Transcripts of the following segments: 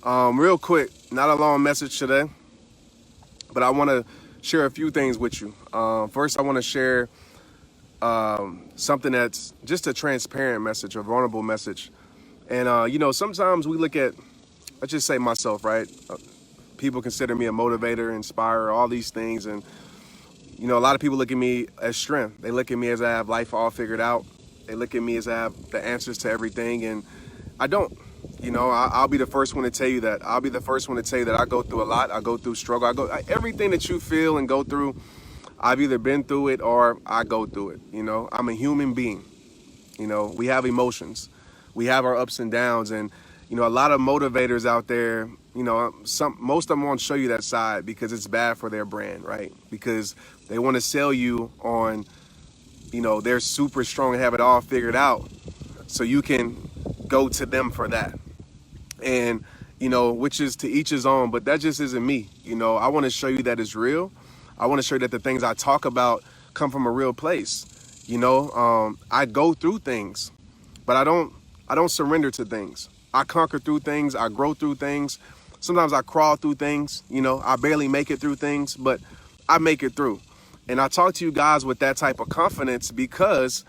Real quick, not a long message today, but I want to share a few things with you. First, I want to share something that's just a transparent message, a vulnerable message. And, sometimes we look at, let's just say myself, right? People consider me a motivator, inspirer, all these things. And, a lot of people look at me as strength. They look at me as I have life all figured out. They look at me as I have the answers to everything. And I don't. I'll be the first one to tell you that. I'll be the first one to tell you that I go through a lot. I go through struggle. Everything that you feel and go through, I've either been through it or I go through it. I'm a human being. We have emotions. We have our ups and downs. And, a lot of motivators out there, most of them won't show you that side because it's bad for their brand, right? Because they want to sell you on, they're super strong and have it all figured out. So you can go to them for that. And, which is to each his own, but that just isn't me. I want to show you that it's real. I want to show you that the things I talk about come from a real place. I go through things, but I don't surrender to things. I conquer through things. I grow through things. Sometimes I crawl through things. I barely make it through things, but I make it through. And I talk to you guys with that type of confidence because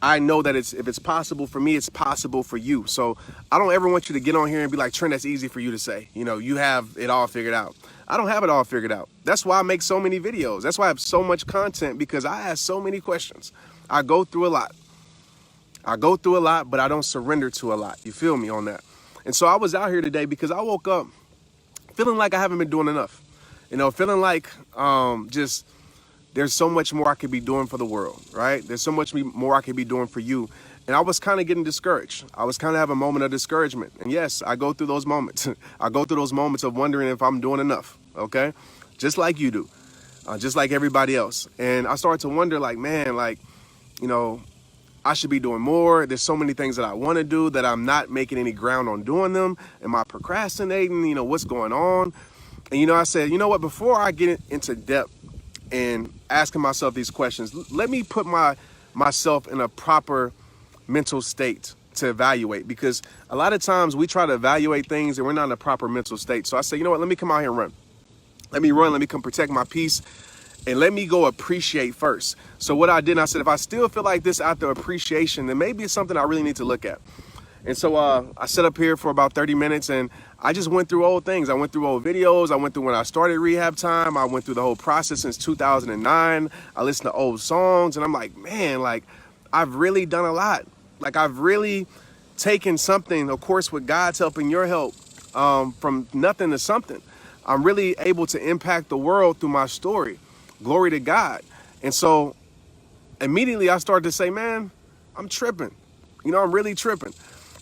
I know that if it's possible for me, it's possible for you. So I don't ever want you to get on here and be like, Trent, that's easy for you to say. You have it all figured out. I don't have it all figured out. That's why I make so many videos. That's why I have so much content, because I ask so many questions. I go through a lot. But I don't surrender to a lot. You feel me on that? And so I was out here today because I woke up feeling like I haven't been doing enough. Feeling like there's so much more I could be doing for the world, right? There's so much more I could be doing for you. And I was kind of getting discouraged. I was kind of having a moment of discouragement. And yes, I go through those moments. I go through those moments of wondering if I'm doing enough, okay? Just like you do, just like everybody else. And I started to wonder, I should be doing more. There's so many things that I want to do that I'm not making any ground on doing them. Am I procrastinating? What's going on? And, I said, what, before I get into depth and asking myself these questions, let me put myself in a proper mental state to evaluate, because a lot of times we try to evaluate things and we're not in a proper mental state. So I said, let me come out here and run. Let me come protect my peace, and let me go appreciate first. So what I did, I said, if I still feel like this after appreciation, then maybe it's something I really need to look at. And so I sat up here for about 30 minutes and I just went through old things. I went through old videos. I went through when I started RehabTime. I went through the whole process since 2009. I listened to old songs and I'm like, man, I've really done a lot. I've really taken something, of course, with God's help and your help, from nothing to something. I'm really able to impact the world through my story. Glory to God. And so immediately I started to say, man, I'm tripping. I'm really tripping.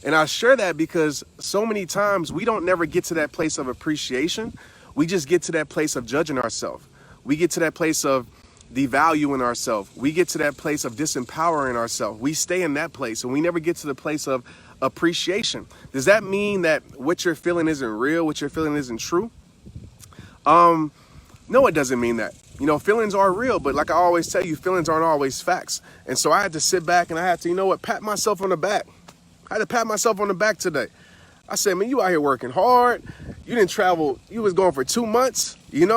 And I share that because so many times we don't never get to that place of appreciation. We just get to that place of judging ourselves. We get to that place of devaluing ourselves. We get to that place of disempowering ourselves. We stay in that place and we never get to the place of appreciation. Does that mean that what you're feeling isn't real? What you're feeling isn't true? No, it doesn't mean that. Feelings are real, but like I always tell you, feelings aren't always facts. And so I had to sit back and I had to, pat myself on the back. I had to pat myself on the back today. I said, man, you out here working hard. You didn't travel. You was going for 2 months, And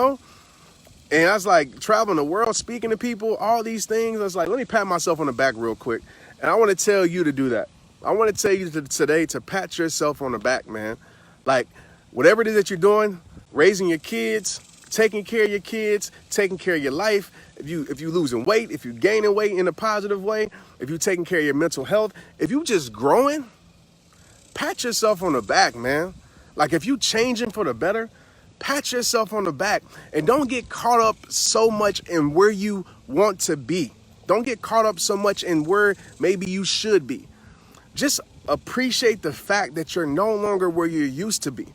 I was like traveling the world, speaking to people, all these things. I was like, let me pat myself on the back real quick. And I want to tell you to do that. I want to tell you today to pat yourself on the back, man. Whatever it is that you're doing, raising your kids, taking care of your kids, taking care of your life. If you losing weight, if you gaining weight in a positive way, if you taking care of your mental health, if you just growing, pat yourself on the back, man. If you changing for the better, pat yourself on the back and don't get caught up so much in where you want to be. Don't get caught up so much in where maybe you should be. Just appreciate the fact that you're no longer where you used to be.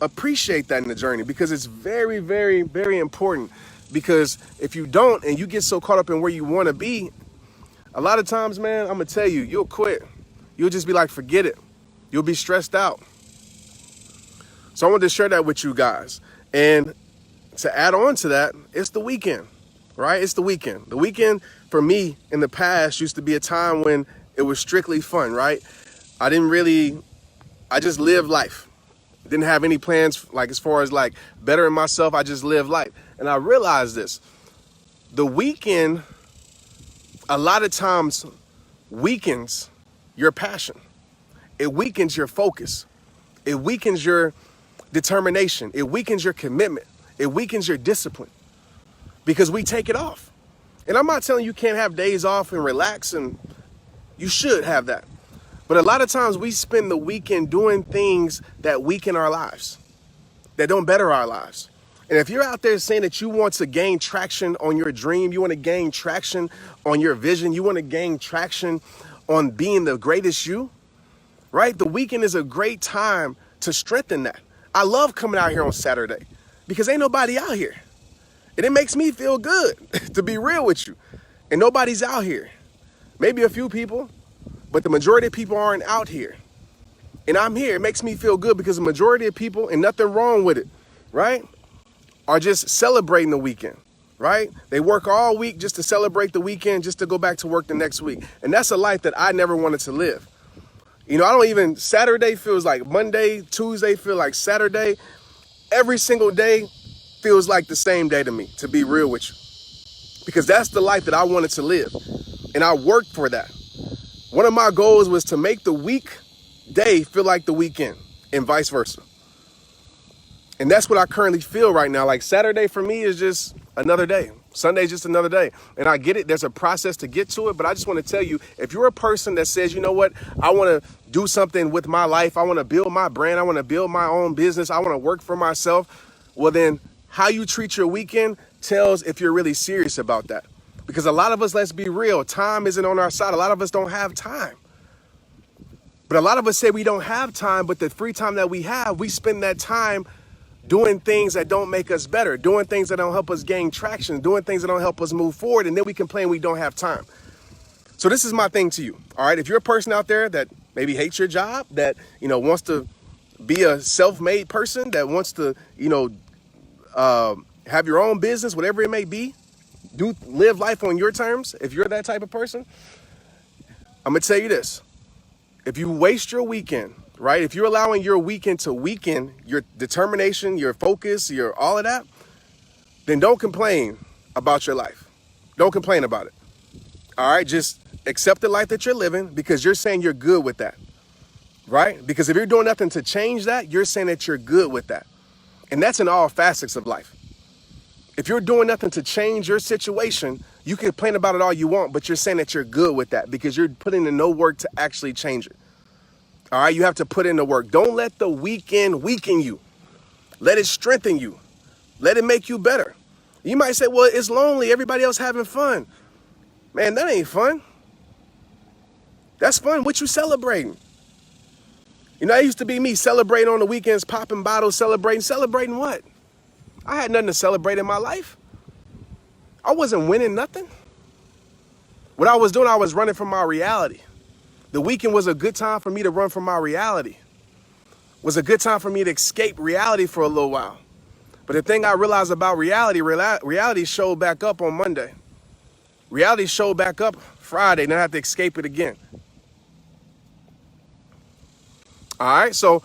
Appreciate that in the journey, because it's very, very, very important. Because if you don't and you get so caught up in where you want to be, a lot of times, man, I'm going to tell you, you'll quit. You'll just be like, forget it. You'll be stressed out. So I wanted to share that with you guys. And to add on to that, it's the weekend, right? It's the weekend. The weekend for me in the past used to be a time when it was strictly fun, right? I just lived life. Didn't have any plans like as far as like bettering myself. I just lived life. And I realized this. The weekend a lot of times weakens your passion. It weakens your focus. It weakens your determination. It weakens your commitment. It weakens your discipline because we take it off. And I'm not telling you can't have days off and relax, and you should have that. But a lot of times we spend the weekend doing things that weaken our lives, that don't better our lives. And if you're out there saying that you want to gain traction on your dream, you want to gain traction on your vision, you want to gain traction on being the greatest you, right? The weekend is a great time to strengthen that. I love coming out here on Saturday because ain't nobody out here. And it makes me feel good, to be real with you. And nobody's out here. Maybe a few people, but the majority of people aren't out here. And I'm here. It makes me feel good because the majority of people, and nothing wrong with it, right, are just celebrating the weekend, right? They work all week just to celebrate the weekend, just to go back to work the next week. And that's a life that I never wanted to live. You know, I don't even, Saturday feels like Monday, Tuesday feel like Saturday. Every single day feels like the same day to me, to be real with you. Because that's the life that I wanted to live. And I worked for that. One of my goals was to make the weekday feel like the weekend and vice versa. And that's what I currently feel right now. Like Saturday for me is just another day. Sunday's just another day. And I get it. There's a process to get to it. But I just want to tell you, if you're a person that says, you know what, I want to do something with my life. I want to build my brand. I want to build my own business. I want to work for myself. Well, then how you treat your weekend tells if you're really serious about that. Because a lot of us, let's be real, time isn't on our side. A lot of us don't have time. But a lot of us say we don't have time, but the free time that we have, we spend that time doing things that don't make us better, doing things that don't help us gain traction, doing things that don't help us move forward, and then we complain we don't have time. So this is my thing to you, all right? If you're a person out there that maybe hates your job, that, you know, wants to be a self-made person, that wants to, you know, have your own business, whatever it may be, live life on your terms. If you're that type of person, I'm gonna tell you this. If you waste your weekend, right? If you're allowing your weekend to weaken your determination, your focus, your all of that, then don't complain about your life. Don't complain about it. All right? Just accept the life that you're living because you're saying you're good with that, right? Because if you're doing nothing to change that, you're saying that you're good with that. And that's in all facets of life. If you're doing nothing to change your situation, you can complain about it all you want, but you're saying that you're good with that because you're putting in no work to actually change it. All right, you have to put in the work. Don't let the weekend weaken you. Let it strengthen you. Let it make you better. You might say, well, it's lonely. Everybody else having fun. Man, that ain't fun. That's fun. What you celebrating? You know, that used to be me celebrating on the weekends, popping bottles, celebrating. Celebrating what? I had nothing to celebrate in my life. I wasn't winning nothing. What I was doing, I was running from my reality. The weekend was a good time for me to run from my reality. It was a good time for me to escape reality for a little while. But the thing I realized about reality showed back up on Monday. Reality showed back up Friday, and I have to escape it again. All right, so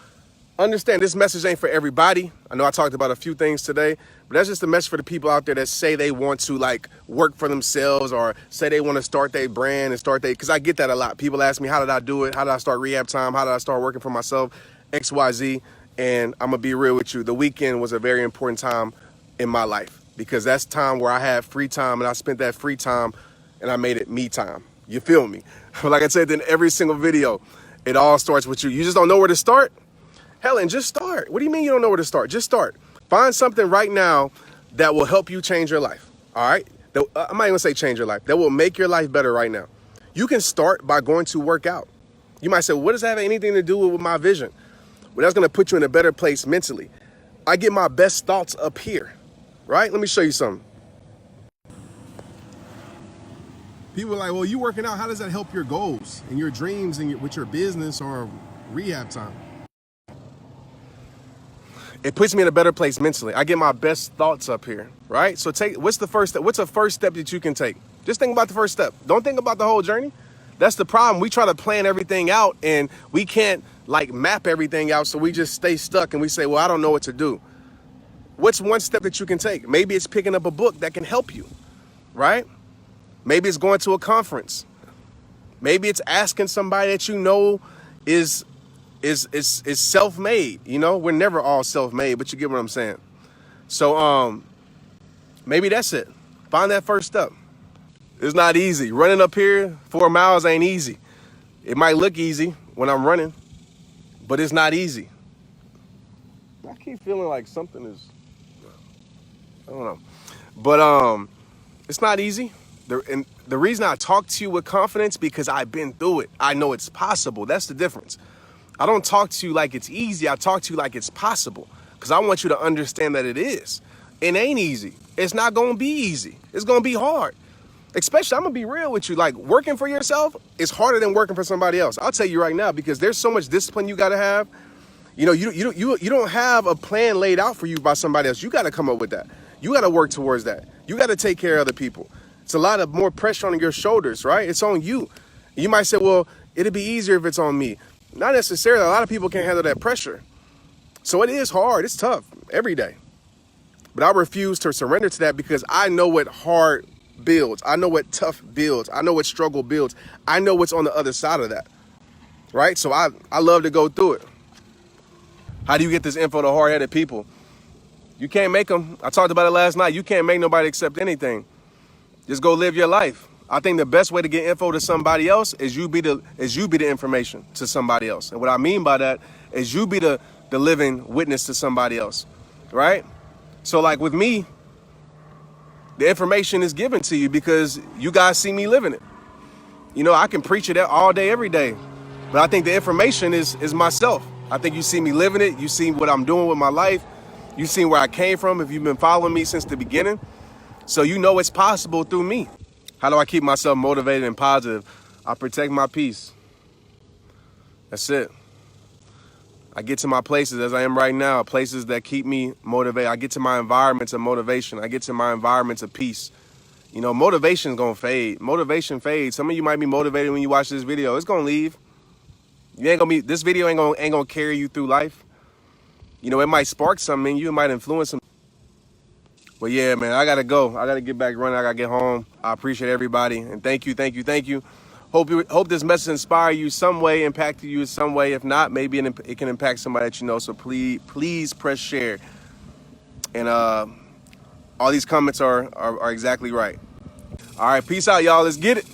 understand this message ain't for everybody. I know I talked about a few things today, but that's just a message for the people out there that say they want to like work for themselves or say they want to start their brand and because I get that a lot. People ask me, how did I do it? How did I start RehabTime? How did I start working for myself? XYZ. And I'm going to be real with you. The weekend was a very important time in my life because that's time where I had free time and I spent that free time and I made it me time. You feel me? Like I said in every single video, it all starts with you. You just don't know where to start? Helen, just start. What do you mean you don't know where to start? Just start. Find something right now that will help you change your life. All right? I'm not even gonna say change your life. That will make your life better right now. You can start by going to work out. You might say, well, what does that have anything to do with my vision? Well, that's gonna put you in a better place mentally. I get my best thoughts up here, right? Let me show you something. People are like, well, you working out, how does that help your goals and your dreams and with your business or RehabTime? It puts me in a better place mentally. I get my best thoughts up here, right? So what's the first step? What's the first step that you can take? Just think about the first step. Don't think about the whole journey. That's the problem. We try to plan everything out and we can't like map everything out, so we just stay stuck and we say, well, I don't know what to do. What's one step that you can take? Maybe it's picking up a book that can help you, right? Maybe it's going to a conference. Maybe it's asking somebody that you know is self-made. You know, we're never all self-made, but you get what I'm saying. So maybe that's it. Find that first step. It's not easy. Running up here 4 miles ain't easy. It might look easy when I'm running, but it's not easy. I keep feeling like something is, I don't know. But it's not easy. And the reason I talk to you with confidence, because I've been through it. I know it's possible. That's the difference. I don't talk to you like it's easy. I talk to you like it's possible, because I want you to understand that it is. It ain't easy. It's not going to be easy. It's going to be hard. Especially, I'm going to be real with you. Like, working for yourself is harder than working for somebody else. I'll tell you right now, because there's so much discipline you got to have. You know, you don't have a plan laid out for you by somebody else. You got to come up with that. You got to work towards that. You got to take care of other people. It's a lot of more pressure on your shoulders, right? It's on you. You might say, well, it'd be easier if it's on me. Not necessarily. A lot of people can't handle that pressure. So it is hard. It's tough every day. But I refuse to surrender to that, because I know what hard builds. I know what tough builds. I know what struggle builds. I know what's on the other side of that, right? So I love to go through it. How do you get this info to hard-headed people? You can't make them. I talked about it last night. You can't make nobody accept anything. Just go live your life. I think the best way to get info to somebody else is you be the information to somebody else. And what I mean by that is you be the living witness to somebody else, right? So like with me, the information is given to you because you guys see me living it. You know, I can preach it all day, every day, but I think the information is myself. I think you see me living it. You see what I'm doing with my life. You see where I came from if you've been following me since the beginning. So you know it's possible through me. How do I keep myself motivated and positive? I protect my peace. That's it. I get to my places as I am right now, places that keep me motivated. I get to my environments of motivation. I get to my environments of peace. You know, motivation's gonna fade. Motivation fades. Some of you might be motivated when you watch this video. It's gonna leave. You ain't gonna be. This video ain't gonna carry you through life. You know, it might spark something in you. It might influence some. But yeah, man, I gotta go. I gotta get back running. I gotta get home. I appreciate everybody, and thank you. Hope this message inspire you some way, impact you in some way. If not, maybe it can impact somebody that you know. So please press share. And all these comments are exactly right. All right, peace out, y'all. Let's get it.